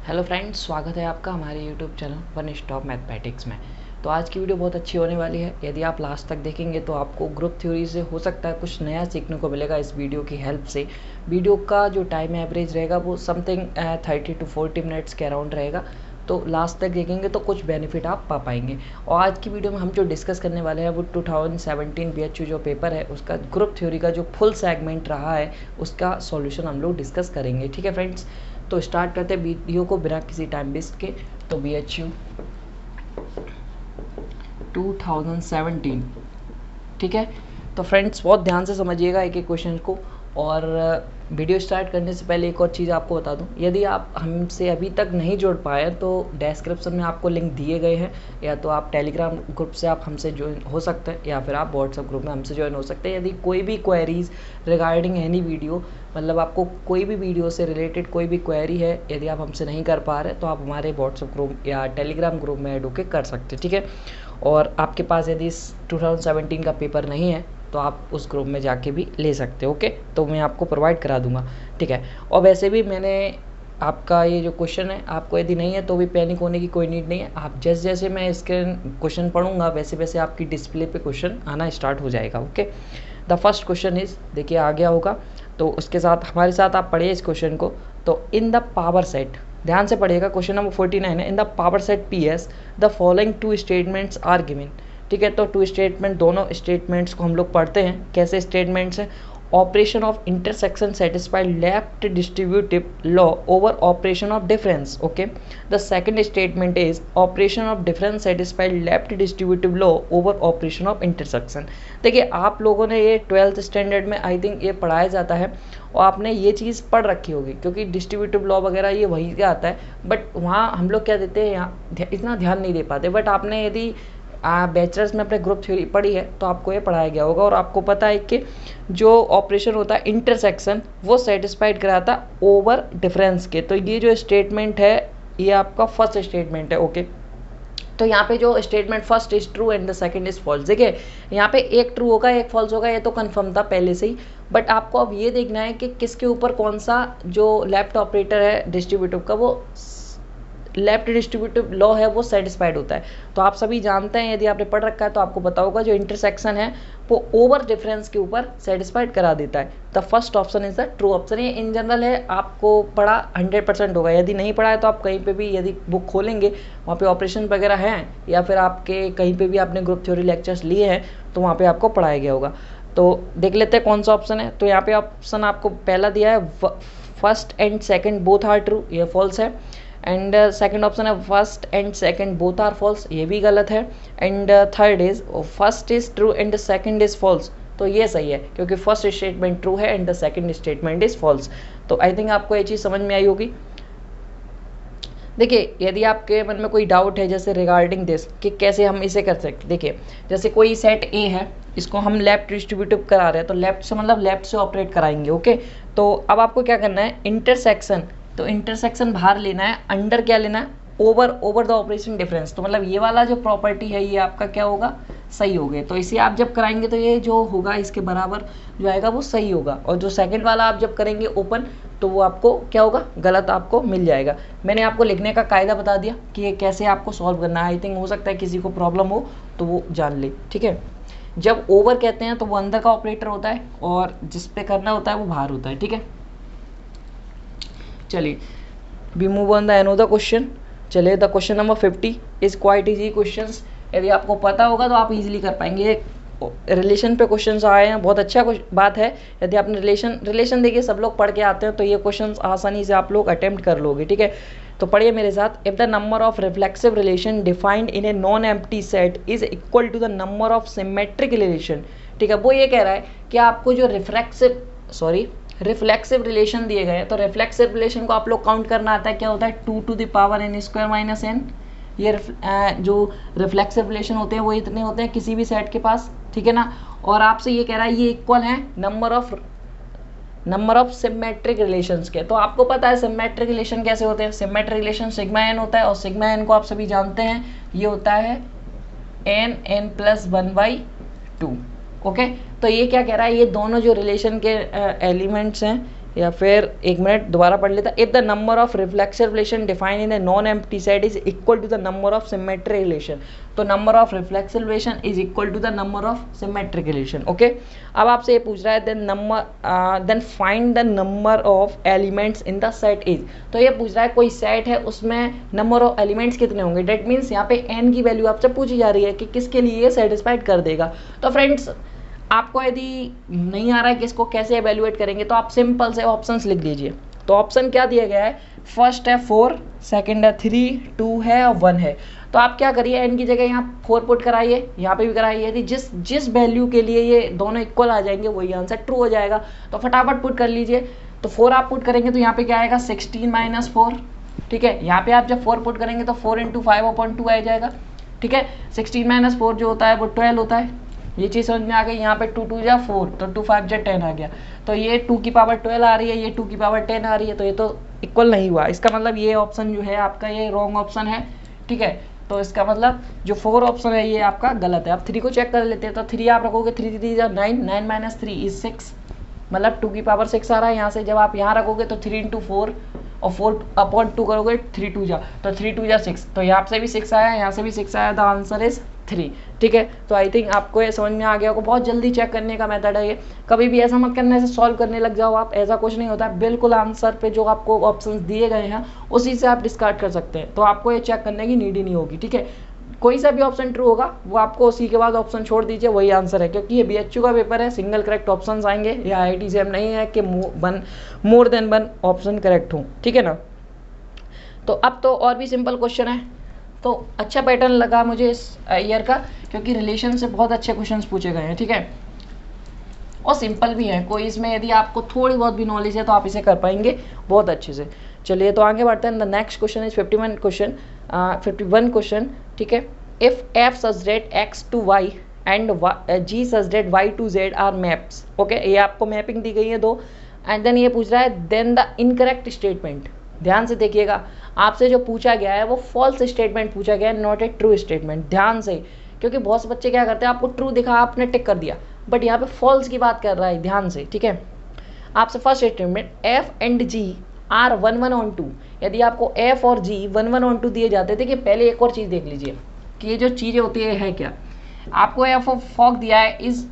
Hello friends, स्वागत है आपका हमारे YouTube channel one stop mathematics में। तो आज की वीडियो बहुत अच्छी होने वाली है। यदि आप लास्ट तक देखेंगे तो आपको ग्रुप थ्योरी से हो सकता है कुछ नया सीखने को मिलेगा इस वीडियो की हेल्प से। वीडियो का जो टाइम एवरेज रहेगा वो समथिंग 30 to 40 मिनट्स के अराउंड रहेगा। तो लास्ट तक देखेंगे तो कुछ बेनिफिट आप पा पाएंगे। और आज की वीडियो में हम जो डिस्कस करने वाले हैं वो 2017 BHU जो पेपर है उसका ग्रुप थ्योरी का जो फुल सेगमेंट रहा है उसका सॉल्यूशन हम लोग डिस्कस करेंगे। ठीक है फ्रेंड्स, तो स्टार्ट करते हैं वीडियो को बिना किसी टाइम वेस्ट के। तो BHU 2017, ठीक है। तो फ्रेंड्स बहुत ध्यान से समझिएगा एक एक क्वेश्चन को। और वीडियो स्टार्ट करने से पहले एक और चीज़ आपको बता दूं, यदि आप हमसे अभी तक नहीं जुड़ पाए तो डिस्क्रिप्शन में आपको लिंक दिए गए हैं। या तो आप टेलीग्राम ग्रुप से आप हमसे ज्वाइन हो सकते हैं या फिर आप व्हाट्सएप ग्रुप में हमसे ज्वाइन हो सकते हैं। यदि कोई भी क्वेरीज रिगार्डिंग एनी वीडियो, मतलब आपको कोई भी वीडियो से रिलेटेड कोई भी क्वेरी है, यदि आप हमसे नहीं कर पा रहे तो आप हमारे व्हाट्सएप ग्रुप या टेलीग्राम ग्रुप में ऐड होकर कर सकते हैं। ठीक है। और आपके पास यदि 2017 का पेपर नहीं है तो आप उस ग्रुप में जाके भी ले सकते हो। ओके, तो मैं आपको प्रोवाइड करा दूंगा। ठीक है। और वैसे भी मैंने आपका ये जो क्वेश्चन है, आपको यदि नहीं है तो भी पैनिक होने की कोई नीड नहीं है। आप जैसे जैसे मैं इसके क्वेश्चन पढ़ूंगा वैसे वैसे आपकी डिस्प्ले पे क्वेश्चन आना स्टार्ट हो जाएगा। Okay, the first question is, देखिए आ गया होगा तो उसके साथ हमारे साथ आप पढ़िए इस क्वेश्चन को। तो इन द पावर सेट, ध्यान से पढ़िएगा, क्वेश्चन नंबर 49 है। In the power set PS the following two statements are given. ठीक है, तो टू स्टेटमेंट, दोनों स्टेटमेंट्स को हम लोग पढ़ते हैं। कैसे स्टेटमेंट्स हैं? Operation of intersection satisfied left distributive law over operation of difference. Okay, the second statement is operation of difference satisfied left distributive law over operation of intersection. देखिए आप लोगों ने ये 12th स्टैंडर्ड में आई थिंक ये पढ़ाया जाता है और आपने ये चीज़ पढ़ रखी होगी, क्योंकि डिस्ट्रीब्यूटिव लॉ वगैरह ये वही का आता है। बट वहाँ हम लोग क्या देते हैं, यहाँ इतना ध्यान नहीं दे पाते। बट आपने यदि बैचलर्स में अपने ग्रुप थ्योरी पढ़ी है तो आपको ये पढ़ाया गया होगा और आपको पता है कि जो ऑपरेशन होता है इंटरसेक्शन वो सेटिस्फाइड कराता ओवर डिफरेंस के। तो ये जो स्टेटमेंट है ये आपका फर्स्ट स्टेटमेंट है। ओके, तो यहाँ पे जो statement first is true and the second is false. देखिए यहाँ पे एक ट्रू होगा एक फॉल्स होगा, ये तो कंफर्म था पहले से ही। बट आपको अब ये देखना है कि किसके ऊपर कौन सा जो लेफ्ट ऑपरेटर है डिस्ट्रीब्यूटिव का, वो लेफ्ट डिस्ट्रीब्यूटिव लॉ है वो सेटिस्फाइड होता है। तो आप सभी जानते हैं, यदि आपने पढ़ रखा है तो आपको पता होगा जो इंटरसेक्शन है वो ओवर डिफरेंस के ऊपर सेटिस्फाइड करा देता है। The first option is the true option. ये इन जनरल है, आपको पढ़ा 100% होगा। यदि नहीं पढ़ा है तो आप कहीं पे भी यदि बुक खोलेंगे वहाँ पे ऑपरेशन वगैरह हैं, या फिर आपके कहीं पे भी आपने ग्रुप थ्योरी लेक्चर्स लिए हैं तो वहाँ पे आपको पढ़ाया गया होगा। तो देख लेते हैं कौन सा ऑप्शन है। तो यहाँ पे ऑप्शन आपको पहला दिया है first and second both are true, ये फॉल्स है। एंड सेकंड ऑप्शन है first and second both are false, ये भी गलत है। And third is first is true and second is false, तो ये सही है क्योंकि फर्स्ट स्टेटमेंट ट्रू है and the second statement is false. तो आई थिंक आपको ये चीज़ समझ में आई होगी। देखिए यदि आपके मन में कोई डाउट है जैसे रिगार्डिंग दिस कि कैसे हम इसे कर सकते, देखिए जैसे कोई सेट ए है, इसको हम लेफ्ट डिस्ट्रीब्यूटिव करा रहे हैं तो लेफ्ट से मतलब लेफ्ट से ऑपरेट कराएंगे। ओके, तो अब आपको क्या करना है, इंटरसेक्शन, तो इंटरसेक्शन बाहर लेना है, अंडर क्या लेना है, ओवर द ऑपरेशन डिफरेंस। तो मतलब ये वाला जो प्रॉपर्टी है ये आपका क्या होगा, सही हो गया। तो इसे आप जब कराएंगे तो ये जो होगा इसके बराबर जो आएगा वो सही होगा। और जो सेकंड वाला आप जब करेंगे ओपन तो वो आपको क्या होगा, गलत आपको मिल जाएगा। मैंने आपको लिखने का कायदा बता दिया कि ये कैसे आपको सॉल्व करना है। आई थिंक हो सकता है किसी को प्रॉब्लम हो तो वो जान ले। ठीक है, जब ओवर कहते हैं तो वो अंदर का ऑपरेटर होता है और जिस पे करना होता है वो बाहर होता है। ठीक है, चलिए we move on the another question. चलिए the question number 50 is quite easy questions. यदि आपको पता होगा तो आप इजीली कर पाएंगे। रिलेशन पे क्वेश्चंस आए हैं, बहुत अच्छा बात है। यदि आपने रिलेशन देखिए सब लोग पढ़ के आते हैं तो ये क्वेश्चंस आसानी से आप लोग अटेम्प्ट कर लोगे। ठीक है, तो पढ़िए मेरे साथ। If the number of reflexive relation defined in a non empty set is equal to the number of symmetric relation. ठीक है, वो ये कह रहा है कि आपको जो रिफ्लेक्सिव रिलेशन दिए गए हैं तो रिफ्लेक्सिव रिलेशन को आप लोग काउंट करना आता है। क्या होता है, 2 to the power n² - n। ये जो रिफ्लेक्सिव रिलेशन होते हैं वो इतने होते हैं किसी भी सेट के पास। ठीक है ना, और आपसे ये कह रहा है ये इक्वल है नंबर ऑफ सिमेट्रिक रिलेशंस के। तो आपको पता है सिमेट्रिक रिलेशन कैसे होते हैं, सिमेट्रिक रिलेशन सिग्मा n होता है और सिग्मा n को आप सभी जानते हैं ये होता है n+1/2। ओके, तो ये क्या कह रहा है, ये दोनों जो रिलेशन के एलिमेंट्स हैं या फिर एक मिनट दोबारा पढ़ लेता, if the number of reflection relation define in a non empty set is equal to the number of symmetric relation, तो number of reflection relation is equal to the number of symmetric relation. Okay, अब आपसे ये पूछ रहा है then find the number of elements in the set is, तो ये पूछ रहा है कोई सेट है उसमें नंबर ऑफ एलिमेंट्स कितने होंगे, डेट मीन्स यहाँ पे n की वैल्यू आपसे पूछी जा रही है कि किसके लिए ये सेटिस्फाइड कर देगा। तो फ्रेंड्स आपको यदि नहीं आ रहा है कि इसको कैसे एवेल्युएट करेंगे तो आप सिंपल से ऑप्शंस लिख लीजिए। तो ऑप्शन क्या दिया गया है, फर्स्ट है 4, सेकंड है 3, 2 है और 1 है। तो आप क्या करिए, n की जगह यहाँ 4 पुट कराइए, यहाँ पे भी कराइए, यदि जिस वैल्यू के लिए ये दोनों इक्वल आ जाएंगे वही आंसर ट्रू हो जाएगा। तो फटाफट पुट कर लीजिए। तो 4 आप पुट करेंगे तो यहाँ पे क्या आएगा 16 - 4, ठीक है। यहाँ पे आप जब 4 पुट करेंगे तो 4 × 5/2 आ जाएगा, ठीक है। 16 - 4 जो होता है वो 12 होता है, ये चीज़ समझ में आ गई। यहाँ पे 2 × 2 = 4, तो 2 × 5 = 10 आ गया। तो ये 2 की पावर 12 आ रही है, ये 2 की पावर 10 आ रही है, तो ये तो इक्वल नहीं हुआ। इसका मतलब ये ऑप्शन जो है आपका ये रॉन्ग ऑप्शन है, ठीक है। तो इसका मतलब जो 4 ऑप्शन है ये आपका गलत है। आप 3 को चेक कर लेते हैं, तो 3 आप रखोगे, 3 × 3 = 9, 9 - 3 = 6, मतलब 2 की पावर 6 आ रहा है यहाँ से। जब आप यहाँ रखोगे तो 3 × 4 और 4/2 करोगे, 3 × 2 = तो 3 × 2 = 6, तो यहाँ से भी 6 आया, यहाँ से भी 6 आया, द आंसर इज 3, ठीक है। तो आई थिंक आपको ये समझ में आ गया होगा। बहुत जल्दी चेक करने का मेथड है ये, कभी भी ऐसा मत करना ऐसे सॉल्व करने लग जाओ आप, ऐसा कुछ नहीं होता है। बिल्कुल आंसर पे जो आपको ऑप्शंस दिए गए हैं उसी से आप डिस्कार्ड कर सकते हैं, तो आपको ये चेक करने की नीड ही नहीं होगी, ठीक है। कोई सा भी ऑप्शन ट्रू होगा वो आपको उसी के बाद ऑप्शन छोड़ दीजिए, वही आंसर है, क्योंकि ये BHU का पेपर है, सिंगल करेक्ट ऑप्शन आएंगे। ये IIT से नहीं है कि मोर देन 1 ऑप्शन करेक्ट हो, ठीक है ना। तो अब तो और भी सिंपल क्वेश्चन है, तो अच्छा पैटर्न लगा मुझे इस ईयर का, क्योंकि रिलेशन से बहुत अच्छे क्वेश्चंस पूछे गए हैं, ठीक है, और सिंपल भी है। कोई इसमें यदि आपको थोड़ी बहुत भी नॉलेज है तो आप इसे कर पाएंगे बहुत अच्छे से। चलिए तो आगे बढ़ते हैं। The next question is 51 question, ठीक है। If f such that x to y and g such that y to z are maps, okay, ये आपको मैपिंग दी गई है 2, एंड देन ये पूछ रहा है देन द इनकरेक्ट स्टेटमेंट। ध्यान से देखिएगा, आपसे जो पूछा गया है वो फॉल्स स्टेटमेंट पूछा गया है, नॉट ए ट्रू स्टेटमेंट। ध्यान से, क्योंकि बहुत से बच्चे क्या करते हैं, आपको ट्रू दिखा आपने टिक कर दिया, बट यहाँ पे फॉल्स की बात कर रहा है, ध्यान से, ठीक है। आपसे first statement f and g are 1 1 on 2, यदि आपको f और g 1 1 on 2 दिए जाते थे। कि पहले एक और चीज़ देख लीजिए कि ये जो चीज़ें होती है क्या, आपको f ऑफ फॉग दिया है इज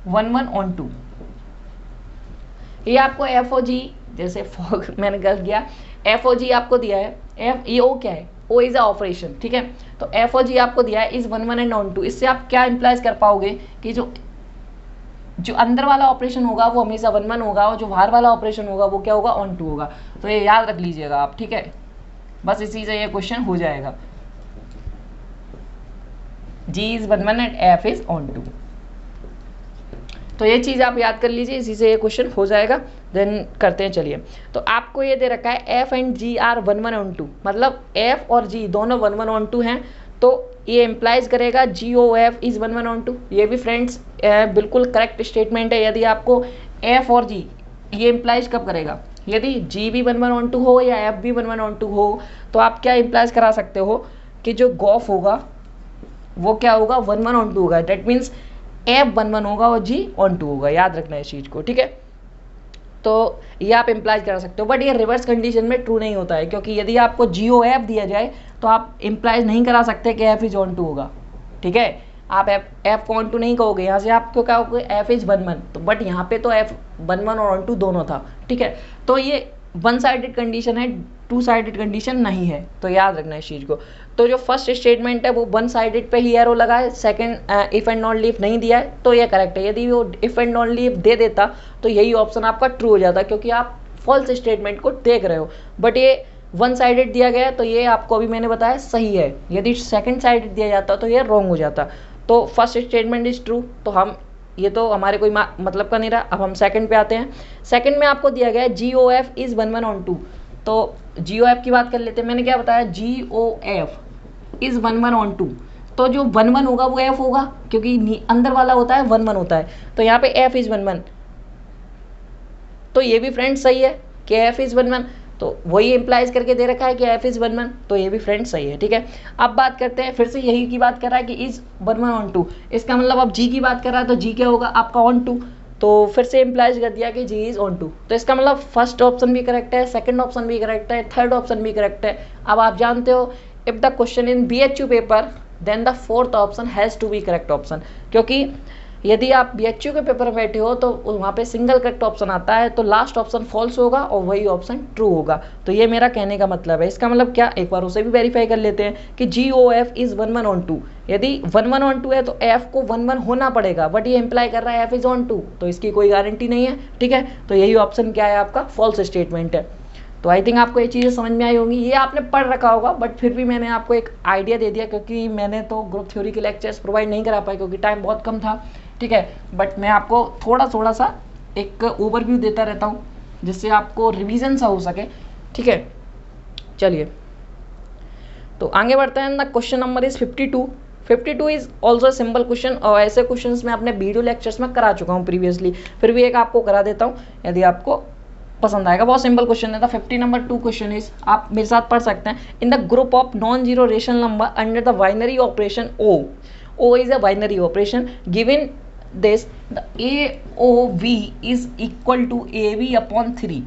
1 1 on 2, ये आपको f और g, जैसे फॉग मैंने गलत किया, f और g आपको दिया है, f ये o क्या है, o इज अ ऑपरेशन, ठीक है। तो f और g आपको दिया है इज 1 1 and on 2, इससे आप क्या इंप्लाइज कर पाओगे कि जो अंदर वाला ऑपरेशन होगा वो हमेशा 1 1 होगा, और जो बाहर वाला ऑपरेशन होगा वो क्या होगा, on 2 होगा। तो ये याद रख लीजिएगा आप, ठीक है, बस इसी से ये क्वेश्चन हो जाएगा। g is 1 1 and f is on 2, तो ये चीज़ आप याद कर लीजिए, इसी से ये क्वेश्चन हो जाएगा। देन करते हैं, चलिए। तो आपको ये दे रखा है f and g are 1 1 on 2, मतलब f और g दोनों 1 1 on 2 हैं, तो ये इम्प्लाइज करेगा GOF इज 1 1 on 2। ये भी फ्रेंड्स बिल्कुल करेक्ट स्टेटमेंट है। यदि आपको f और g ये इम्प्लाइज कब करेगा, यदि g भी 1 1 on 2 हो या f भी 1 1 on 2 हो, तो आप क्या इम्प्लाइज करा सकते हो कि जो GOF होगा वो क्या होगा, 1 1 on 2 होगा। डेट मीन्स f 1 1 होगा और g on 2 होगा, याद रखना है इस चीज़ को, ठीक है। तो ये आप इम्प्लाइज करा सकते हो, बट ये रिवर्स कंडीशन में ट्रू नहीं होता है, क्योंकि यदि आपको GOF दिया जाए तो आप इम्प्लाइज नहीं करा सकते कि f इज on 2 होगा, ठीक है। आप f को on 2 नहीं कहोगे, यहाँ से आप क्यों कहोगे f इज 1 1, तो बट यहाँ पे तो f 1 1 और on 2 दोनों था, ठीक है। तो ये वन साइडेड कंडीशन है, टू साइडेड कंडीशन नहीं है, तो याद रखना है इस चीज़ को। तो जो फर्स्ट स्टेटमेंट है वो वन साइडेड पे ही एरो लगा है, second if and not leaf नहीं दिया है, तो ये करेक्ट है। यदि वो इफ एंड नॉट लीफ दे देता तो यही ऑप्शन आपका ट्रू हो जाता, क्योंकि आप फॉल्स स्टेटमेंट को देख रहे हो, बट ये वन साइडेड दिया गया है, तो ये आपको अभी मैंने बताया सही है। यदि सेकंड साइडेड दिया जाता तो ये रॉन्ग हो जाता। तो फर्स्ट स्टेटमेंट इज ट्रू, तो हम ये तो हमारे कोई मतलब का नहीं रहा। अब हम सेकंड पे आते हैं। सेकंड में आपको दिया गया है GOF इज 1 1 on 2, तो GOF की बात कर लेते हैं। मैंने क्या बताया, GOF इज 1 1 on 2, तो जो 1 1 होगा वो f होगा, क्योंकि अंदर वाला होता है 1 1 होता है, तो यहाँ पे f इज 1 1, तो ये भी फ्रेंड्स सही है कि f इज 1 1, तो वही इम्प्लाइज करके दे रखा है कि f इज 1 1, तो ये भी फ्रेंड्स सही है, ठीक है। अब बात करते हैं, फिर से यही की बात कर रहा है कि इज 1 1 on 2, इसका मतलब अब g की बात कर रहा है, तो g क्या होगा आपका on 2, तो फिर से इम्प्लाइज कर दिया कि जी इज ऑन टू, तो इसका मतलब फर्स्ट ऑप्शन भी करेक्ट है, सेकंड ऑप्शन भी करेक्ट है, थर्ड ऑप्शन भी करेक्ट है। अब आप जानते हो if the question in BHU paper then the fourth option has to be correct option, क्योंकि यदि आप BHU के पेपर में बैठे हो तो वहाँ पे सिंगल करेक्ट ऑप्शन आता है, तो लास्ट ऑप्शन फॉल्स होगा और वही ऑप्शन ट्रू होगा। तो ये मेरा कहने का मतलब है। इसका मतलब क्या, एक बार उसे भी वेरीफाई कर लेते हैं कि GOF इज 11 ऑन 2। यदि 11 ऑन 2 है तो F को 11 होना पड़ेगा, बट ये इंप्लाई कर रहा है F इज ऑन 2, तो इसकी कोई गारंटी नहीं है। ठीक है, तो यही ऑप्शन क्या है आपका, फॉल्स स्टेटमेंट है। तो आई थिंक आपको ये चीज़ें समझ में आई होंगी। ये आपने पढ़ रखा होगा, बट फिर भी मैंने आपको एक आइडिया दे दिया, क्योंकि मैंने तो ग्रुप थ्योरी के लेक्चर्स प्रोवाइड नहीं करा पाए क्योंकि टाइम बहुत कम था। ठीक है, बट मैं आपको थोड़ा सा एक ओवरव्यू देता रहता हूँ जिससे आपको रिवीजन सा हो सके। ठीक है, चलिए तो आगे बढ़ते हैं ना। Question number is 52। 52 is also simple question, और ऐसे क्वेश्चन मैं अपने वीडियो लेक्चर्स में करा चुका हूँ प्रीवियसली, फिर भी एक आपको करा देता हूँ यदि आपको पसंद आएगा। बहुत सिंपल क्वेश्चन है। 50 नंबर 2 क्वेश्चन इज, आप मेरे साथ पढ़ सकते हैं। In the group of non zero rational number under the binary operation O is a binary operation. Given this, the AOV is equal to AB upon 3।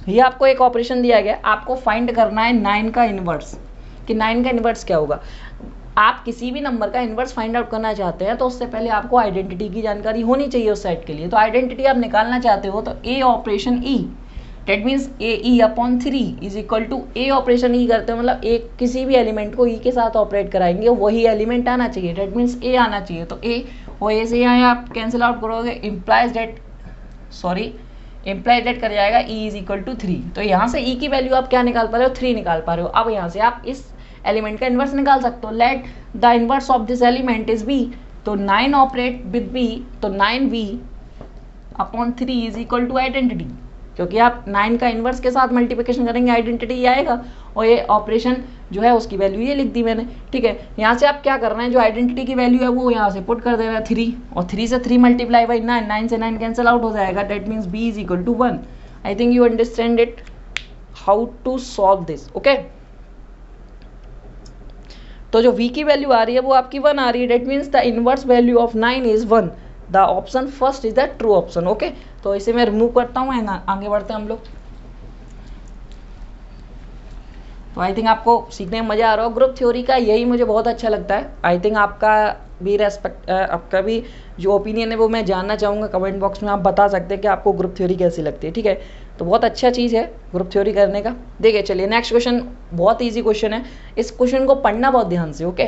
ये आपको एक ऑपरेशन दिया गया, आपको फाइंड करना है 9 का इनवर्स, कि 9 का इनवर्स क्या होगा। आप किसी भी नंबर का इनवर्स फाइंड आउट करना चाहते हैं तो उससे पहले आपको आइडेंटिटी की जानकारी होनी चाहिए उस सेट के लिए। तो आइडेंटिटी आप निकालना चाहते हो तो A operation E, that means AE upon 3 is equal to A operation E करते हो, मतलब एक किसी भी एलिमेंट को E के साथ ऑपरेट कराएंगे, वही एलिमेंट आना चाहिए, डेट मीन्स A आना चाहिए। तो A और A से यहाँ आप कैंसिल आउट करोगे, इम्प्लाइज डेट कर जाएगा E इज इक्वल टू 3। तो यहाँ से E की वैल्यू आप क्या निकाल पा रहे हो, 3 निकाल पा रहे हो। अब यहाँ से आप इस एलिमेंट का इन्वर्स निकाल सकते हो। Let the inverse of this element is B, तो 9 ऑपरेट विद B, तो 9V upon 3 is equal to identity, क्योंकि आप 9 का इन्वर्स के साथ मल्टीप्लिकेशन करेंगे आइडेंटिटी ये आएगा, और ये ऑपरेशन जो है उसकी वैल्यू ये लिख दी मैंने। ठीक है, यहाँ से आप क्या कर रहे हैं, जो आइडेंटिटी की वैल्यू है वो यहाँ से पुट कर दे रहा है 3, और 3 से 3 मल्टीप्लाई बाई 9, 9 से 9 कैंसिल आउट हो जाएगा, that means B is equal to 1। I think you understand it how to solve this. Okay, तो जो V की वैल्यू आ रही है वो आपकी 1 आ रही है, that means the inverse value of 9 is 1। The option first is the true option. Okay, तो इसे मैं रिमूव करता हूँ एंड आगे बढ़ते हैं हम लोग। तो आई थिंक आपको सीखने में मज़ा आ रहा हो। ग्रुप थ्योरी का यही मुझे बहुत अच्छा लगता है। आई थिंक आपका भी आपका भी जो ओपिनियन है वो मैं जानना चाहूँगा। कमेंट बॉक्स में आप बता सकते हैं कि आपको ग्रुप थ्योरी कैसी लगती है। ठीक है, तो बहुत अच्छा चीज़ है ग्रुप थ्योरी करने का। देखिए चलिए नेक्स्ट क्वेश्चन, बहुत ईजी क्वेश्चन है, इस क्वेश्चन को पढ़ना बहुत ध्यान से। Okay,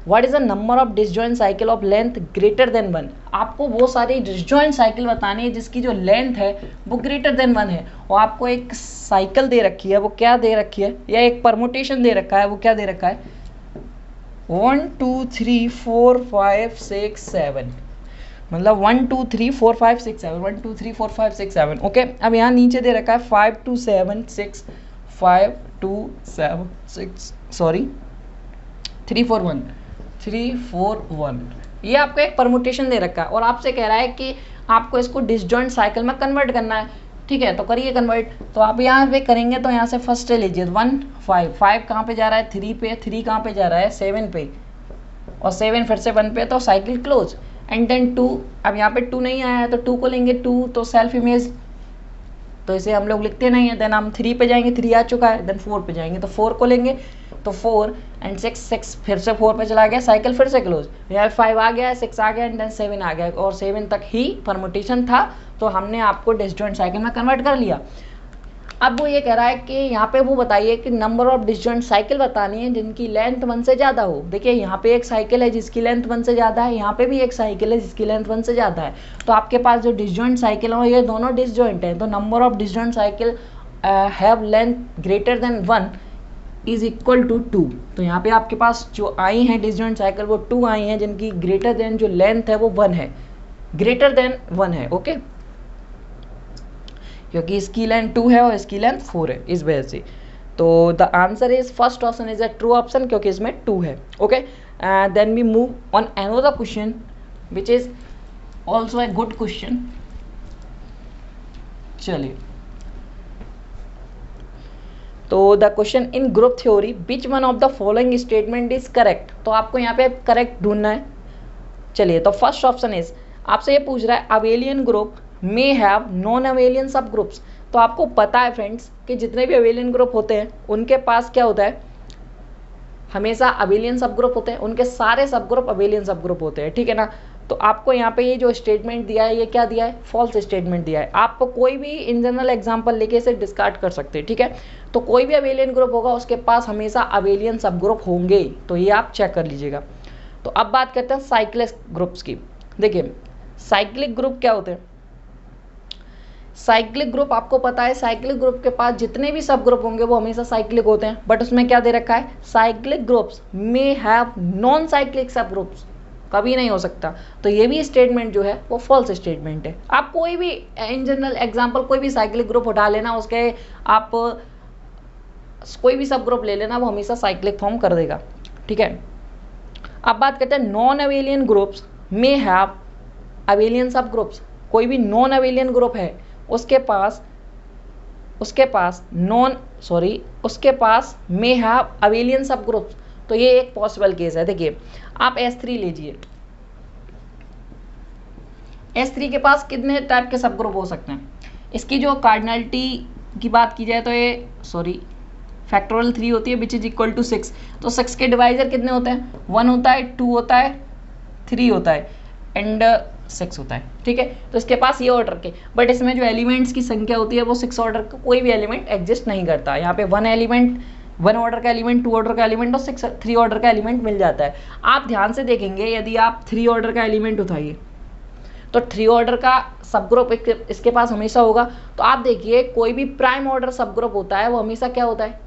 what is the number of disjoint cycle of length greater than 1। आपको वो सारी डिसजॉइंट साइकिल बतानी है जिसकी जो लेंथ है वो ग्रेटर देन 1 है, और आपको एक साइकिल दे रखी है, वो क्या दे रखी है, या एक परमुटेशन दे रखा है, वो क्या दे रखा है, 1 2 3 4 5 6 7, मतलब 1 2 3 4 5 6 7, 1 2 3 4 5 6 7। ओके, अब यहाँ नीचे दे रखा है 5 2 7 6 5 2 7 6 सॉरी 3 4 1 3 4 1। ये आपको एक परमुटेशन दे रखा है और आपसे कह रहा है कि आपको इसको डिसजॉइंट साइकिल में कन्वर्ट करना है। ठीक है, तो करिए कन्वर्ट। तो आप यहाँ पे करेंगे तो यहाँ से फर्स्ट ले लीजिए 1 5 5 कहाँ पे जा रहा है 3 पे, 3 कहाँ पे जा रहा है 7 पे, और 7 फिर से 1 पे, तो साइकिल क्लोज। एंड देन 2, अब यहाँ पे 2 नहीं आया है तो 2 को लेंगे, 2 तो सेल्फ इमेज, तो इसे हम लोग लिखते नहीं है। देन हम 3 पे जाएंगे, 3 आ चुका है, देन 4 पे जाएंगे तो 4 को लेंगे, तो 4 एंड 6 6 फिर से 4 पे चला गया, साइकिल फिर से क्लोज। यहाँ 5 आ गया, 6 आ गया एंड देन 7 आ गया, और 7 तक ही परमुटेशन था, तो हमने आपको डिसजॉइंट साइकिल में कन्वर्ट कर लिया। अब वो ये कह रहा है कि यहाँ पे वो बताइए कि नंबर ऑफ डिसजॉइंट साइकिल बतानी है जिनकी लेंथ 1 से ज़्यादा हो। देखिए यहाँ पे एक साइकिल है जिसकी लेंथ 1 से ज़्यादा है, यहाँ पे भी एक साइकिल है जिसकी लेंथ 1 से ज़्यादा है, तो आपके पास जो डिसजॉइंट साइकिल हो ये दोनों डिसजॉइंट हैं, तो number of disjoint cycle have length greater than 1 is equal to 2। तो यहाँ पे आपके पास जो आई हैं डिसजॉइंट साइकिल वो 2 आई हैं जिनकी ग्रेटर देन जो लेंथ है वो 1 है, ग्रेटर देन 1 है। ओके, क्योंकि इसकी लेंथ 2 है और इसकी लेंथ 4 है, इस वजह से। तो the answer is first option is a true option क्योंकि इसमें 2 है। Okay, then we move on another question which is also a good question. चलिए, तो the question in group theory which one of the following statement is correct. तो आपको यहाँ पे correct ढूंढना है। चलिए, तो फर्स्ट ऑप्शन इज, आपसे ये पूछ रहा है abelian group may have non abelian सब ग्रुप्स। तो आपको पता है फ्रेंड्स कि जितने भी अवेलियन ग्रुप होते हैं उनके पास क्या होता है, हमेशा अवेलियन सब ग्रुप होते हैं, उनके सारे सब ग्रुप अवेलियन सब ग्रुप होते हैं, ठीक है ना। तो आपको यहाँ पे ये जो स्टेटमेंट दिया है ये क्या दिया है, फॉल्स स्टेटमेंट दिया है। आप कोई भी इन जनरल एग्जांपल लेके इसे डिस्कार्ड कर सकते हैं, ठीक है। तो कोई भी अवेलियन ग्रुप होगा उसके पास हमेशा अवेलियन सब ग्रुप होंगे, तो ये आप चेक कर लीजिएगा। तो अब बात करते हैं साइक्लिक ग्रुप्स की। देखिए साइक्लिक ग्रुप क्या होते हैं, साइक्लिक ग्रुप आपको पता है साइक्लिक ग्रुप के पास जितने भी सब ग्रुप होंगे वो हमेशा साइक्लिक होते हैं, बट उसमें क्या दे रखा है, cyclic groups may have non cyclic सब ग्रुप्स, कभी नहीं हो सकता। तो ये भी स्टेटमेंट जो है वो फॉल्स स्टेटमेंट है। आप कोई भी इन जनरल एग्जांपल कोई भी साइक्लिक ग्रुप उठा लेना, उसके आप कोई भी सब ग्रुप ले लेना, वो हमेशा साइक्लिक फॉर्म कर देगा, ठीक है। अब बात करते हैं non abelian groups may have abelian सब ग्रुप्स। कोई भी नॉन अवेलियन ग्रुप है उसके पास मे हैव अवेलियन सब ग्रुप्स। तो ये एक पॉसिबल केस है। देखिए आप S3 लीजिए, S3 के पास कितने टाइप के सब ग्रुप हो सकते हैं। इसकी जो कार्डिनलिटी की बात की जाए तो ये फैक्टोरियल 3 होती है विच इज इक्वल टू 6। तो 6 के डिवाइजर कितने होते हैं, 1 होता है, 2 होता है, 3 होता है एंड 6 होता है, ठीक है। तो इसके पास ये ऑर्डर के, बट इसमें जो एलिमेंट्स की संख्या होती है वो 6 ऑर्डर का कोई भी एलिमेंट एग्जिस्ट नहीं करता। यहाँ पे 1 ऑर्डर का एलिमेंट, 2 ऑर्डर का एलिमेंट और 3 ऑर्डर का एलिमेंट मिल जाता है। आप ध्यान से देखेंगे, यदि आप 3 ऑर्डर का एलिमेंट उठाइए तो 3 ऑर्डर का सब ग्रुप इसके पास हमेशा होगा। तो आप देखिए कोई भी प्राइम ऑर्डर सब ग्रुप होता है वो हमेशा क्या होता है,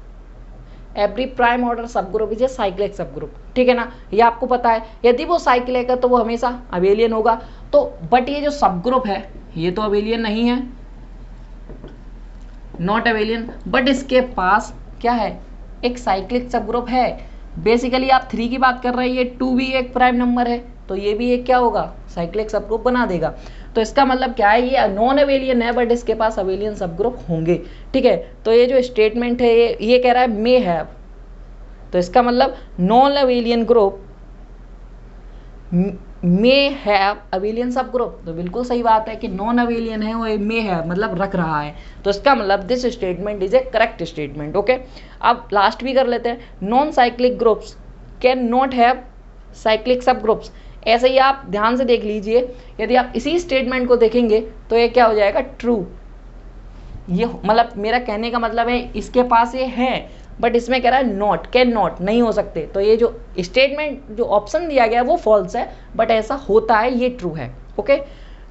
एवरी प्राइम ऑर्डर सब ग्रुप इज ए साइक्लिक सब ग्रुप, ठीक है ना। ये आपको पता है, यदि वो साइक्लिक है तो वो हमेशा अवेलियन होगा। तो बट ये जो सब ग्रुप है ये तो अवेलियन नहीं है, नॉट अवेलियन, बट इसके पास क्या है, एक साइक्लिक सब ग्रुप है। बेसिकली आप 3 की बात कर रहे हैं, ये 2 भी एक प्राइम नंबर है तो ये भी एक क्या होगा, साइक्लिक सब ग्रुप बना देगा। तो इसका मतलब क्या है, ये नॉन अवेलियन है बट इसके पास अवेलियन सब ग्रुप होंगे, ठीक है। तो ये जो स्टेटमेंट है ये कह रहा है मे हैव, तो इसका मतलब non abelian group may have abelian सब ग्रुप। तो बिल्कुल सही बात है कि नॉन अवेलियन है वो मे हैव मतलब रख रहा है। तो इसका मतलब this statement is A correct statement, okay. अब लास्ट भी कर लेते हैं, non cyclic groups can not have cyclic सब ग्रुप्स। ऐसे ही आप ध्यान से देख लीजिए, यदि आप इसी स्टेटमेंट को देखेंगे तो ये क्या हो जाएगा, ट्रू। ये मतलब मेरा कहने का मतलब है इसके पास ये है बट इसमें कह रहा है नॉट, कैन नॉट, नहीं हो सकते। तो ये जो स्टेटमेंट जो ऑप्शन दिया गया है वो फॉल्स है, बट ऐसा होता है ये ट्रू है, ओके।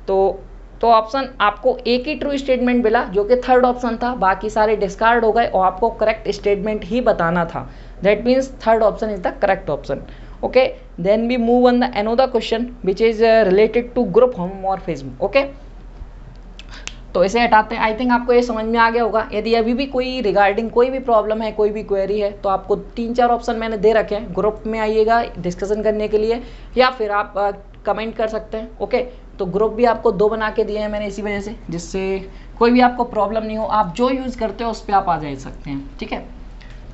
तो ऑप्शन आपको एक ही ट्रू स्टेटमेंट मिला जो कि थर्ड ऑप्शन था, बाकी सारे डिस्कार्ड हो गए और आपको करेक्ट स्टेटमेंट ही बताना था। That means third option is the correct option, okay. Then we move on the another question which is related to group homomorphism, okay. तो इसे हटाते हैं। आई थिंक आपको ये समझ में आ गया होगा। यदि अभी भी कोई रिगार्डिंग कोई भी प्रॉब्लम है, कोई भी क्वेरी है, तो आपको 3-4 ऑप्शन मैंने दे रखे हैं, ग्रुप में आइएगा डिस्कशन करने के लिए या फिर आप कमेंट कर सकते हैं, ओके। तो ग्रुप भी आपको 2 बना के दिए हैं मैंने इसी वजह से, जिससे कोई भी आपको प्रॉब्लम नहीं हो, आप जो यूज़ करते हो उस पर आप आ जा सकते हैं, ठीक है।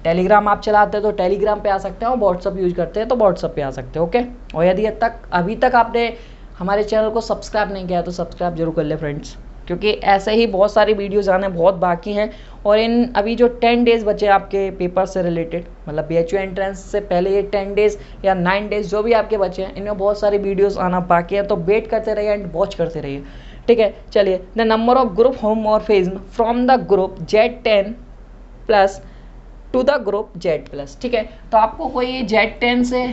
टेलीग्राम आप चलाते हैं तो टेलीग्राम पे आ सकते हैं और व्हाट्सअप यूज करते हैं तो व्हाट्सअप पे आ सकते हैं, ओके। और यदि अभी तक आपने हमारे चैनल को सब्सक्राइब नहीं किया तो सब्सक्राइब जरूर कर ले फ्रेंड्स, क्योंकि ऐसे ही बहुत सारी वीडियोज़ आने बहुत बाकी हैं। और इन अभी जो 10 डेज़ बचे आपके पेपर से रिलेटेड, मतलब BHU एंट्रेंस से पहले ये 10 डेज़ या 9 डेज़ जो भी आपके बचे हैं, इनमें बहुत सारी वीडियोज़ आना बाकी है। तो वेट करते रहिए एंड वॉच करते रहिए, ठीक है। चलिए, the number of group homomorphism from the group Z10 plus two the group Z+, ठीक है। तो आपको कोई Z10 से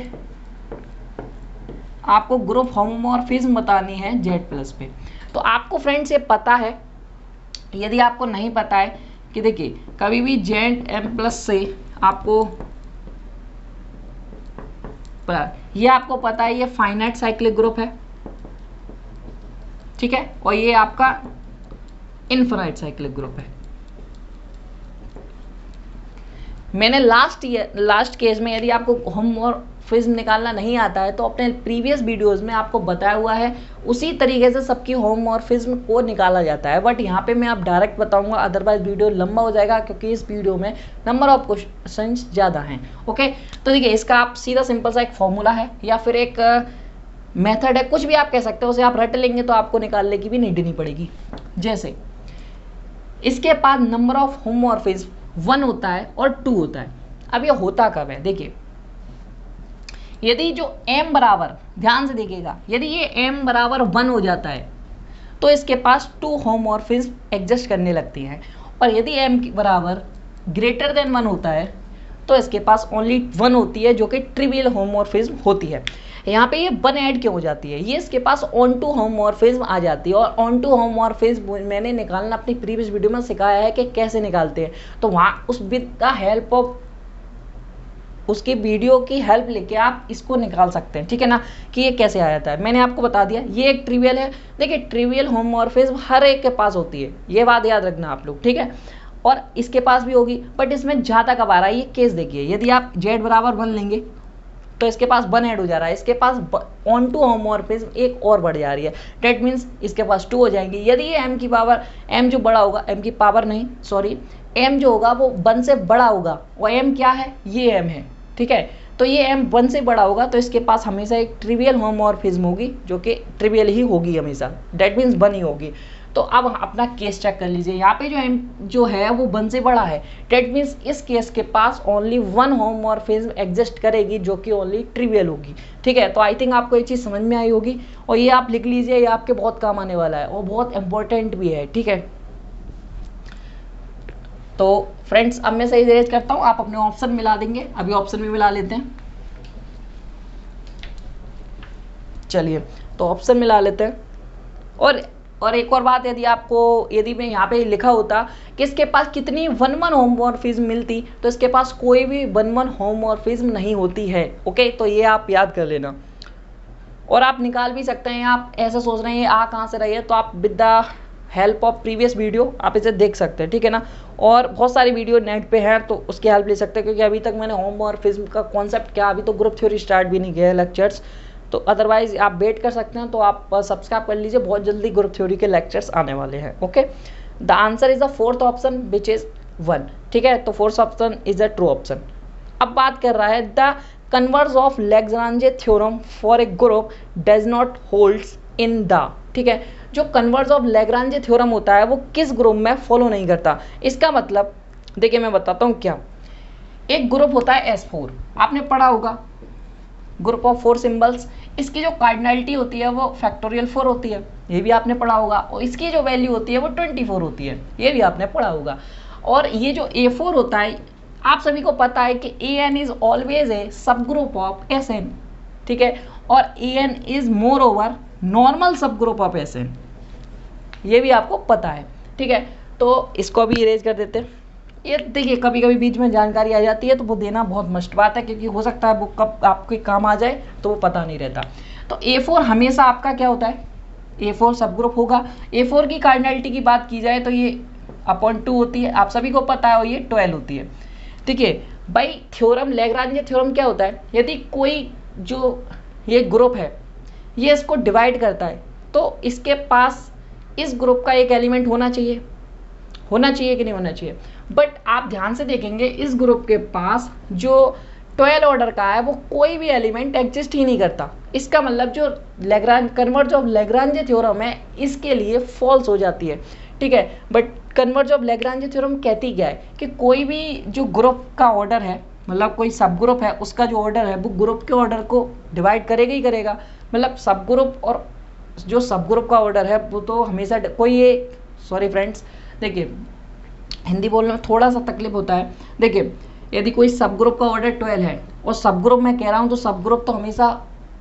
आपको ग्रुप होमोमॉर्फिज्म बतानी है Z+ पे। तो आपको फ्रेंड्स ये पता है, यदि आपको नहीं पता है कि देखिए कभी भी ZM+ से आपको ये आपको पता है ये फाइनाइट साइक्लिक ग्रुप है, ठीक है, और ये आपका इनफाइनाइट साइक्लिक ग्रुप है। मैंने लास्ट केस में यदि आपको होमोमॉर्फिज्म निकालना नहीं आता है तो अपने प्रीवियस वीडियोस में आपको बताया हुआ है, उसी तरीके से सबकी होमोमॉर्फिज्म को निकाला जाता है। बट यहाँ पे मैं आप डायरेक्ट बताऊंगा, अदरवाइज वीडियो लंबा हो जाएगा, क्योंकि इस वीडियो में नंबर ऑफ क्वेश्चंस ज़्यादा हैं, ओके। तो देखिए इसका आप सीधा सिंपल सा एक फॉर्मूला है या फिर एक मेथड है, कुछ भी आप कह सकते हो, उसे आप रट लेंगे तो आपको निकालने की भी नहीं देनी पड़ेगी। जैसे इसके पास नंबर ऑफ होमोमॉर्फिज्म 1 होता है और 2 होता है। अब ये होता कब है, देखिए यदि जो m बराबर, ध्यान से देखिएगा, यदि ये m बराबर 1 हो जाता है तो इसके पास 2 होमोमॉर्फिज्म एग्जिस्ट करने लगती हैं, और यदि m बराबर ग्रेटर देन 1 होता है तो इसके पास ओनली 1 होती है, जो कि ट्रिवियल होमोमॉर्फिज्म होती है। यहाँ पे ये 1 ऐड क्यों हो जाती है, ये इसके पास ऑन टू होमोमॉर्फिज्म आ जाती है, और ऑन टू होमोमॉर्फिज्म मैंने निकालना अपनी प्रीवियस वीडियो में सिखाया है कि कैसे निकालते हैं, तो वहाँ उस विद द हेल्प ऑफ उसकी वीडियो की हेल्प लेके आप इसको निकाल सकते हैं, ठीक है ना, कि ये कैसे आ जाता है। मैंने आपको बता दिया ये एक ट्रिवियल है। देखिए ट्रिवियल होमोमॉर्फिज्म हर एक के पास होती है, ये बात याद रखना आप लोग, ठीक है, और इसके पास भी होगी, बट इसमें ज़्यादा कब आ रहा है ये केस देखिए, यदि आप z बराबर 1 लेंगे तो इसके पास 1 ऐड हो जा रहा है, इसके पास ऑन टू होमोमॉर्फिज्म एक और बढ़ जा रही है, डेट मीन्स इसके पास 2 हो जाएंगी। यदि ये m की पावर, m जो बड़ा होगा, m की पावर नहीं सॉरी, m जो होगा वो 1 से बड़ा होगा, और m क्या है, ये m है, ठीक है, तो ये m 1 से बड़ा होगा तो इसके पास हमेशा एक ट्रिवियल होमोमॉर्फिज्म होगी, जो कि ट्रिवियल ही होगी हमेशा, डेट मीन्स 1 ही होगी। तो अब अपना केस चेक कर लीजिए, यहाँ पे जो m जो है वो 1 से बड़ा है, डेट मीन्स इस केस के पास ओनली 1 होमोमॉर्फिज्म एग्जिस्ट करेगी, जो कि ओनली ट्रिवियल होगी, ठीक है। तो आई थिंक आपको ये चीज़ समझ में आई होगी, और ये आप लिख लीजिए, ये आपके बहुत काम आने वाला है और बहुत इंपॉर्टेंट भी है, ठीक है। तो फ्रेंड्स अब मैं सही इरेज करता हूँ, आप अपने ऑप्शन मिला देंगे, अभी ऑप्शन भी मिला लेते हैं, चलिए तो ऑप्शन मिला लेते हैं। और एक और बात, यदि मैं यहाँ पे लिखा होता कि इसके पास कितनी 1-1 होमोमॉर्फिज्म मिलती, तो इसके पास कोई भी 1-1 होमोमॉर्फिज्म नहीं होती है, ओके, तो ये आप याद कर लेना। और आप निकाल भी सकते हैं, आप ऐसा सोच रहे हैं ये आ कहाँ से रही है, तो आप with the help of previous video आप इसे देख सकते हैं, ठीक है ना, और बहुत सारी वीडियो नेट पे है तो उसकी हेल्प ले सकते हैं, क्योंकि अभी तक मैंने होमोमॉर्फिज्म का कॉन्सेप्ट क्या, अभी तो ग्रुप थ्योरी स्टार्ट भी नहीं किया है लेक्चर्स, तो अदरवाइज आप वेट कर सकते हैं, तो आप सब्सक्राइब कर लीजिए, बहुत जल्दी ग्रुप थ्योरी के लेक्चर्स आने वाले हैं, okay. The answer is the 4th option which is 1, ठीक है, तो 4th option is the true option. अब बात कर रहा है the converse of Lagrange theorem for a group does not holds in the, ठीक है, जो कन्वर्स ऑफ लैग्रांजे थ्योरम होता है वो किस ग्रुप में फॉलो नहीं करता। इसका मतलब देखिए मैं बताता हूँ क्या, एक ग्रुप होता है S4, आपने पढ़ा होगा, ग्रुप ऑफ 4 सिंबल्स, इसकी जो कार्डिनलिटी होती है वो फैक्टोरियल 4 होती है, ये भी आपने पढ़ा होगा, और इसकी जो वैल्यू होती है वो 24 होती है, ये भी आपने पढ़ा होगा। और ये जो A4 होता है, आप सभी को पता है कि AN इज ऑलवेज ए सब ग्रुप ऑफ SN, ठीक है, और AN is more over normal सब ग्रुप ऑफ SN, ये भी आपको पता है, ठीक है। तो इसको भी इरेज कर देते हैं। ये देखिए कभी कभी बीच में जानकारी आ जाती है तो वो देना बहुत मस्ट बात है, क्योंकि हो सकता है वो कब आपके काम आ जाए तो वो पता नहीं रहता। तो A4 हमेशा आपका क्या होता है, A4 सब ग्रुप होगा। A4 की कार्डिनलिटी की बात की जाए तो ये अपॉन 2 होती है, आप सभी को पता है, और ये 12 होती है, ठीक है भाई। थ्योरम, लैग्रांजे थ्योरम क्या होता है, यदि कोई जो ये ग्रुप है ये इसको डिवाइड करता है तो इसके पास इस ग्रुप का एक एलिमेंट होना चाहिए कि नहीं होना चाहिए, बट आप ध्यान से देखेंगे इस ग्रुप के पास जो 12 ऑर्डर का है वो कोई भी एलिमेंट एग्जिस्ट ही नहीं करता। इसका मतलब जो कन्वर्ज ऑफ लैग्रांजे थ्योरम है इसके लिए फॉल्स हो जाती है, ठीक है। But converse of Lagrange theorem कहती क्या है कि कोई भी जो ग्रुप का ऑर्डर है, मतलब कोई सब ग्रुप है, उसका जो ऑर्डर है वो ग्रुप के ऑर्डर को डिवाइड करेगा ही करेगा। मतलब सब ग्रुप और जो सब ग्रुप का ऑर्डर है वो तो हमेशा कोई ये, सॉरी फ्रेंड्स, देखिए हिंदी बोलने में थोड़ा सा तकलीफ होता है। देखिए यदि कोई सब ग्रुप का ऑर्डर 12 है और सब ग्रुप मैं कह रहा हूँ, तो सब ग्रुप तो हमेशा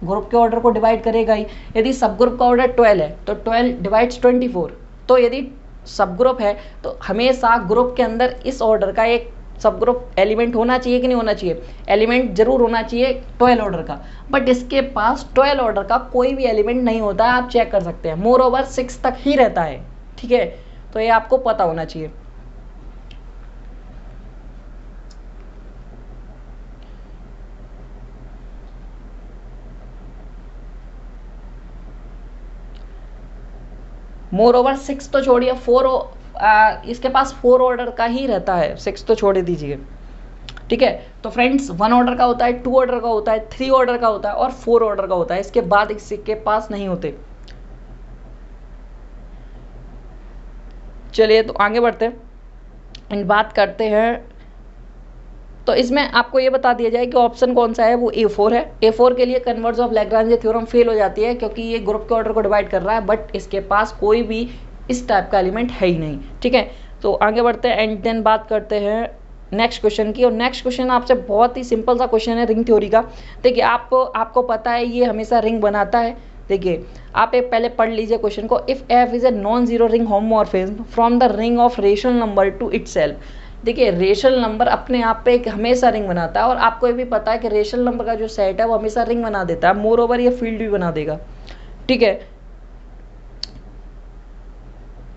ग्रुप के ऑर्डर को डिवाइड करेगा ही। यदि सब ग्रुप का ऑर्डर 12 है तो 12 डिवाइड्स 24, तो यदि सब ग्रुप है तो हमेशा ग्रुप के अंदर इस ऑर्डर का एक सब ग्रुप एलिमेंट होना चाहिए कि नहीं होना चाहिए, एलिमेंट जरूर होना चाहिए 12 ऑर्डर का, बट इसके पास 12 ऑर्डर का कोई भी एलिमेंट नहीं होता है, आप चेक कर सकते हैं, मोर ओवर 6 तक ही रहता है, ठीक है। तो ये आपको पता होना चाहिए। मोर ओवर 6 तो छोड़िए, 4 इसके पास 4 ऑर्डर का ही रहता है, 6 तो छोड़ दीजिए, ठीक है। तो फ्रेंड्स 1 ऑर्डर का होता है, 2 ऑर्डर का होता है, 3 ऑर्डर का होता है और 4 ऑर्डर का होता है, इसके बाद इसके पास नहीं होते। चलिए तो आगे बढ़ते हैं एंड बात करते हैं। तो इसमें आपको ये बता दिया जाए कि ऑप्शन कौन सा है, वो A4 है। A4 के लिए converse of Lagrange theorem fail हो जाती है क्योंकि ये ग्रुप के ऑर्डर को डिवाइड कर रहा है, बट इसके पास कोई भी इस टाइप का एलिमेंट है ही नहीं। ठीक है, तो आगे बढ़ते हैं एंड देन बात करते हैं नेक्स्ट क्वेश्चन की। और नेक्स्ट क्वेश्चन आपसे बहुत ही सिंपल सा क्वेश्चन है रिंग थ्योरी का। देखिए आपको पता है ये हमेशा रिंग बनाता है। देखिए आप एक पहले पढ़ लीजिए क्वेश्चन को। If F is a non zero ring homomorphism from the ring of rational number two itself. देखिए रेशनल नंबर अपने आप पे एक हमेशा रिंग बनाता है, और आपको ये भी पता है कि रेशनल नंबर का जो सेट है वो हमेशा रिंग बना देता है, मोर ओवर ये फील्ड भी बना देगा। ठीक है,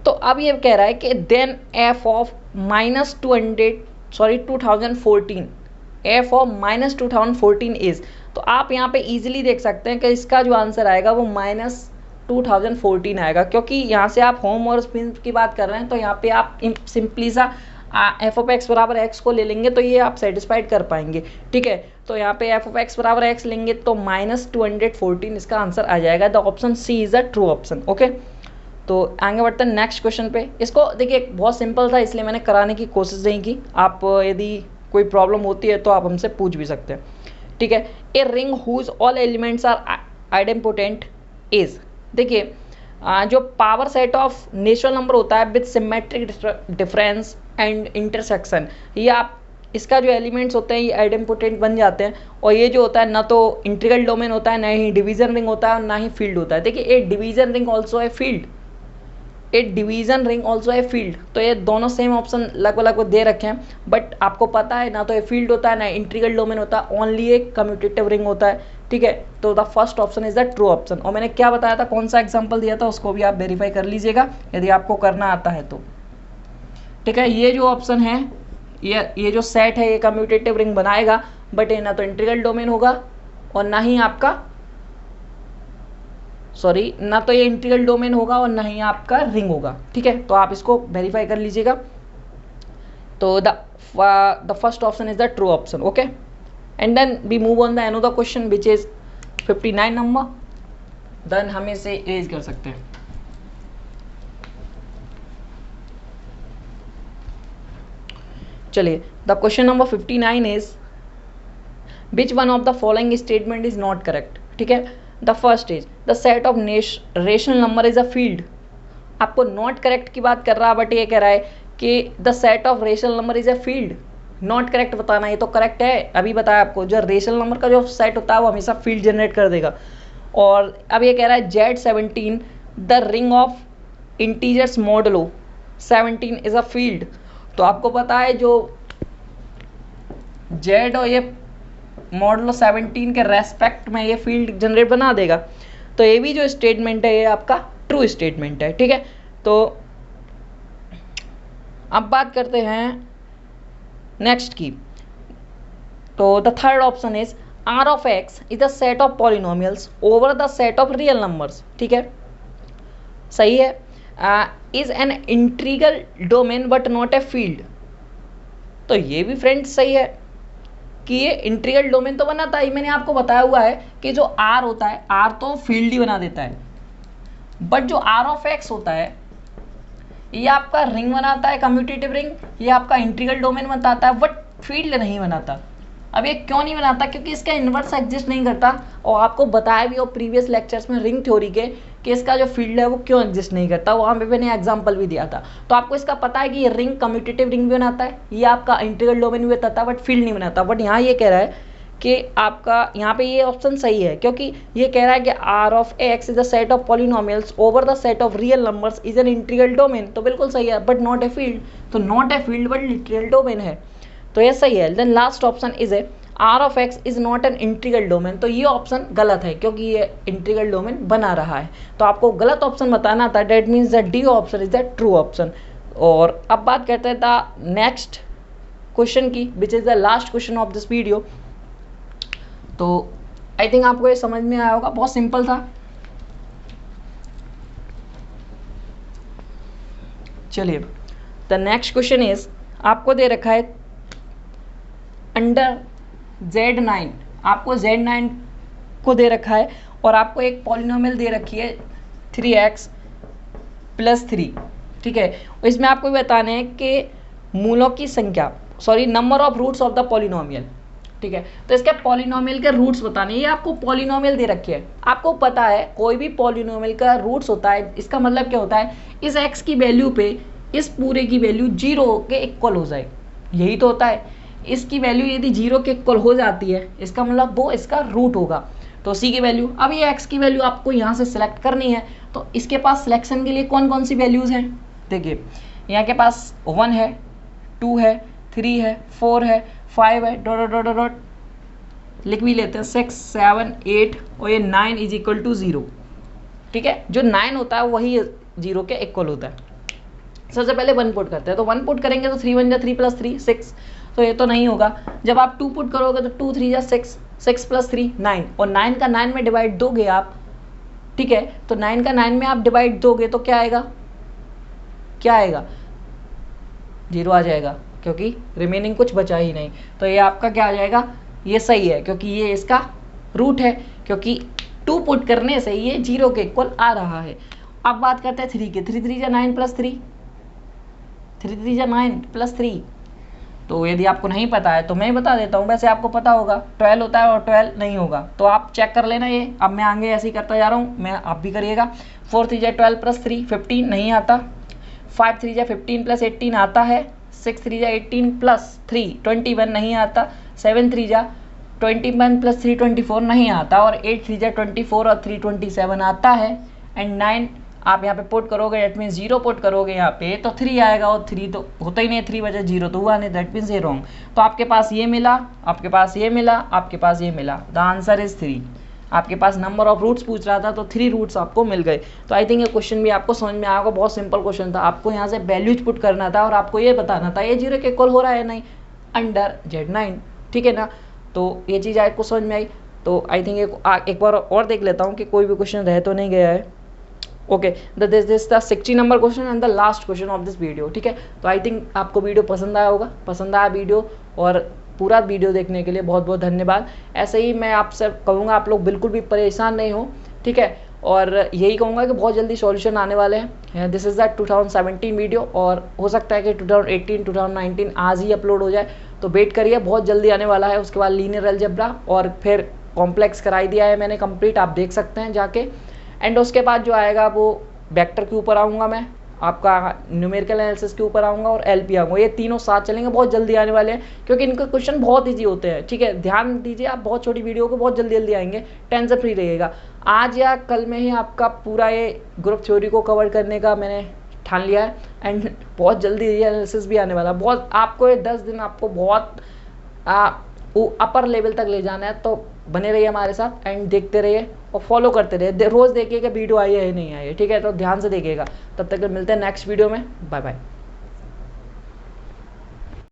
तो अब ये कह रहा है कि then F of -2014 F of -2014 is. तो आप यहाँ पे इजीली देख सकते हैं कि इसका जो आंसर आएगा वो -2014 आएगा, क्योंकि यहाँ से आप होम और स्पिन की बात कर रहे हैं। तो यहाँ पे आप सिंपली सा एफ ऑफ एक्स बराबर एक्स को ले लेंगे तो ये आप सेटिस्फाइड कर पाएंगे। ठीक है, तो यहाँ पे एफ ऑफ एक्स बराबर एक्स लेंगे तो -214 इसका आंसर आ जाएगा। The option C is a true option. Okay, तो आगे बढ़ते हैं नेक्स्ट क्वेश्चन पे। इसको देखिए बहुत सिंपल था इसलिए मैंने कराने की कोशिश नहीं की। आप यदि कोई प्रॉब्लम होती है तो आप हमसे पूछ भी सकते हैं। ठीक है, a ring whose all elements are idempotent is. देखिए जो power set of natural number होता है with symmetric difference and intersection, ये आप इसका जो एलिमेंट्स होते हैं ये आइडेम्पोटेंट बन जाते हैं। और ये जो होता है ना तो इंटीग्रल डोमेन होता है, ना ही डिवीजन रिंग होता है, और ना ही फील्ड होता है। देखिए ए डिवीजन रिंग ऑल्सो है field, A division ring also है फील्ड। तो ये दोनों सेम ऑप्शन लगभग लगभग दे रखे हैं, बट आपको पता है ना तो ये फील्ड होता है ना इंटीग्रल डोमेन होता है, ओनली एक कम्यूटेटिव रिंग होता है। ठीक है, तो the first option is the true option. और मैंने क्या बताया था, कौन सा एग्जाम्पल दिया था, उसको भी आप वेरीफाई कर लीजिएगा यदि आपको करना आता है तो। ठीक है, ये जो ऑप्शन है ये जो सेट है ये कम्यूटेटिव रिंग बनाएगा, बट ये ना तो इंटीग्रल डोमेन होगा और ना ही आपका ना तो ये इंटीग्रल डोमेन होगा और ना ही आपका रिंग होगा। ठीक है, तो आप इसको वेरीफाई कर लीजिएगा। तो the first option is the true option. Okay, and then we move on the another question which is 59 number. Then हम इसे इरेज कर सकते हैं। चलिए, the question number 59 is which one of the following statement is not correct. ठीक है, the first is the set of rational number is a field. आपको not correct की बात कर रहा है, बट ये कह रहा है कि the set of rational number is a field. Not correct बताना, ये तो करेक्ट है। अभी बताया आपको जो रेशनल नंबर का जो सेट होता है वो हमेशा फील्ड जनरेट कर देगा। और अब ये कह रहा है Z17 the ring of integers modulo 17 is a field. तो आपको पता है जो Z और ये मॉडलो 17 के रेस्पेक्ट में ये फील्ड जनरेट बना देगा। तो ये भी जो स्टेटमेंट है ये आपका ट्रू स्टेटमेंट है। ठीक है, तो अब बात करते हैं नेक्स्ट की। तो the third option is R of x is the set of polynomials over the set of real numbers। ठीक है, सही है। Is an integral domain but not a field. तो ये भी फ्रेंड्स सही है कि ये इंटीग्रल डोमेन तो बनाता है। मैंने आपको बताया हुआ है कि जो R होता है R तो फील्ड ही बना देता है, बट जो R of x होता है ये आपका रिंग बनाता है, कम्यूटेटिव रिंग। ये आपका इंटीग्रल डोमेन बताता है बट फील्ड नहीं बनाता। अब ये क्यों नहीं बनाता, क्योंकि इसका इन्वर्स एग्जिस्ट नहीं करता। और आपको बताया भी हो प्रीवियस लेक्चर्स में रिंग थ्योरी के कि इसका जो फील्ड है वो क्यों एग्जिस्ट नहीं करता, वहाँ पे मैंने एग्जांपल भी दिया था। तो आपको इसका पता है कि ये रिंग कम्यूटेटिव रिंग भी बनाता है, ये आपका इंटीग्रल डोमेन भी बताता है, बट फील्ड नहीं बनाता। बट यहाँ ये कह रहा है कि आपका यहाँ पे ये ऑप्शन सही है, क्योंकि ये कह रहा है कि R of x is the set of polynomials over the set of real numbers is an integral domain. तो बिल्कुल सही है, बट नॉट ए फील्ड। तो not a field but literal domain है, तो ये सही है। Then last option is a R of x is not an integral domain. तो ये ऑप्शन गलत है, क्योंकि ये इंटीग्रल डोमेन बना रहा है। तो आपको गलत ऑप्शन बताना था, that means the D option is the true option. और अब बात करते हैं द नेक्स्ट क्वेश्चन की, which is the last question of this video. तो आई थिंक आपको ये समझ में आया होगा, बहुत सिंपल था। चलिए, द नेक्स्ट क्वेश्चन इज आपको दे रखा है अंडर Z9, आपको Z9 को दे रखा है और आपको एक पॉलिनोमियल दे रखी है 3x + 3, ठीक है। इसमें आपको बताना है कि मूलों की संख्या, sorry number of roots of the polynomial, ठीक है। तो इसके पॉलिनोमियल के रूट्स बताने, ये आपको पॉलिनोमियल दे रखे हैं। आपको पता है कोई भी पॉलिनोमियल का रूट्स होता है, इसका मतलब क्या होता है, इस x की वैल्यू पे इस पूरे की वैल्यू 0 के इक्वल हो जाए, यही तो होता है। इसकी वैल्यू यदि 0 के इक्वल हो जाती है, इसका मतलब वो इसका रूट होगा, तो c की वैल्यू। अब ये x की वैल्यू आपको यहाँ से सिलेक्ट करनी है, तो इसके पास सिलेक्शन के लिए कौन कौन सी वैल्यूज़ हैं, देखिए यहाँ के पास 1 है, 2 है, 3 है, 4 है, 5 है, डॉट डॉट डॉट डॉट लिख भी लेते हैं, 6, 7, 8 और ये 9 = 0, ठीक है। जो 9 होता है वही 0 के इक्वल होता है। सबसे पहले 1 पुट करते हैं, तो 1 पुट करेंगे तो 3 × 1 = 3 + 3 6, तो ये तो नहीं होगा। जब आप 2 पुट करोगे तो 2 × 3 = 6, 6 + 3 9, और 9 का 9 में डिवाइड दोगे आप, ठीक है। तो 9 का 9 में आप डिवाइड दोगे तो क्या आएगा, क्या आएगा, 0 आ जाएगा, क्योंकि रिमेनिंग कुछ बचा ही नहीं। तो ये आपका क्या आ जाएगा, ये सही है क्योंकि ये इसका रूट है, क्योंकि 2 पुट करने से ये 0 के इक्वल आ रहा है। अब बात करते हैं 3 की, 3 × 3 = 9 + 3, 3 × 3 = 9 + 3। तो यदि आपको नहीं पता है तो मैं ही बता देता हूँ, वैसे आपको पता होगा 12 होता है और 12 नहीं होगा, तो आप चेक कर लेना ये। अब मैं आगे ऐसे ही करता जा रहा हूँ, मैं आप भी करिएगा। 4 × 3 = 12 + 3 15 नहीं आता, 5 × 3 = 15 + 18 आता है, 6 × 3 = 18 + 3 21 नहीं आता, 7 × 3 = 21 + 3 24 नहीं आता, और 8 × 3 = 24 और 3 27 आता है। एंड 9 आप यहाँ पे पुट करोगे, दैट मीन्स 0 पुट करोगे यहाँ पे तो 3 आएगा, और 3 तो होता ही नहीं, 3 वजह 0 तो हुआ नहीं, दैट मीन्स ये रॉन्ग। तो आपके पास ये मिला, आपके पास ये मिला, आपके पास ये मिला, द आंसर इज 3। आपके पास नंबर ऑफ रूट्स पूछ रहा था तो 3 रूट्स आपको मिल गए। तो आई थिंक ये क्वेश्चन भी आपको समझ में आएगा, बहुत सिंपल क्वेश्चन था। आपको यहाँ से वैल्यूज पुट करना था और आपको ये बताना था ये 0 के इक्वल हो रहा है नहीं, अंडर Z9, ठीक है ना। तो ये चीज़ आपको समझ में आई। तो आई थिंक एक बार और देख लेता हूँ कि कोई भी क्वेश्चन रह तो नहीं गया है। Okay, this is the 60 number question and the last question of this video, ठीक है। तो आई थिंक आपको वीडियो पसंद आया होगा, पसंद आया वीडियो, और पूरा वीडियो देखने के लिए बहुत बहुत धन्यवाद। ऐसे ही मैं आपसे कहूँगा आप लोग बिल्कुल भी परेशान नहीं हो, ठीक है। और यही कहूँगा कि बहुत जल्दी सॉल्यूशन आने वाले हैं। दिस इज़ द 2017 वीडियो, और हो सकता है कि 2018 2019 आज ही अपलोड हो जाए, तो वेट करिए, बहुत जल्दी आने वाला है। उसके बाद लीनियर अलजेब्रा और फिर कॉम्प्लेक्स कराई दिया है मैंने कंप्लीट, आप देख सकते हैं जाके। एंड उसके बाद जो आएगा वो वेक्टर के ऊपर आऊँगा मैं, आपका न्यूमेरिकल एनालिसिस के ऊपर आऊँगा, और एलपी आऊँगा। ये तीनों साथ चलेंगे, बहुत जल्दी आने वाले हैं, क्योंकि इनके क्वेश्चन बहुत ईजी होते हैं, ठीक है। ध्यान दीजिए आप, बहुत छोटी वीडियो को बहुत जल्दी जल्दी आएंगे, टेंशन फ्री रहिएगा। आज या कल में ही आपका पूरा ये ग्रुप थ्योरी को कवर करने का मैंने ठान लिया है, एंड बहुत जल्दी ये एनालिसिस भी आने वाला। बहुत आपको ये 10 दिन आपको बहुत अपर लेवल तक ले जाना है, तो बने रहिए हमारे साथ एंड देखते रहिए और फॉलो करते रहिए। रोज़ देखिए कि वीडियो आई है या नहीं आई है, ठीक है। तो ध्यान से देखिएगा। तब तक मिलते हैं नेक्स्ट वीडियो में, बाय बाय।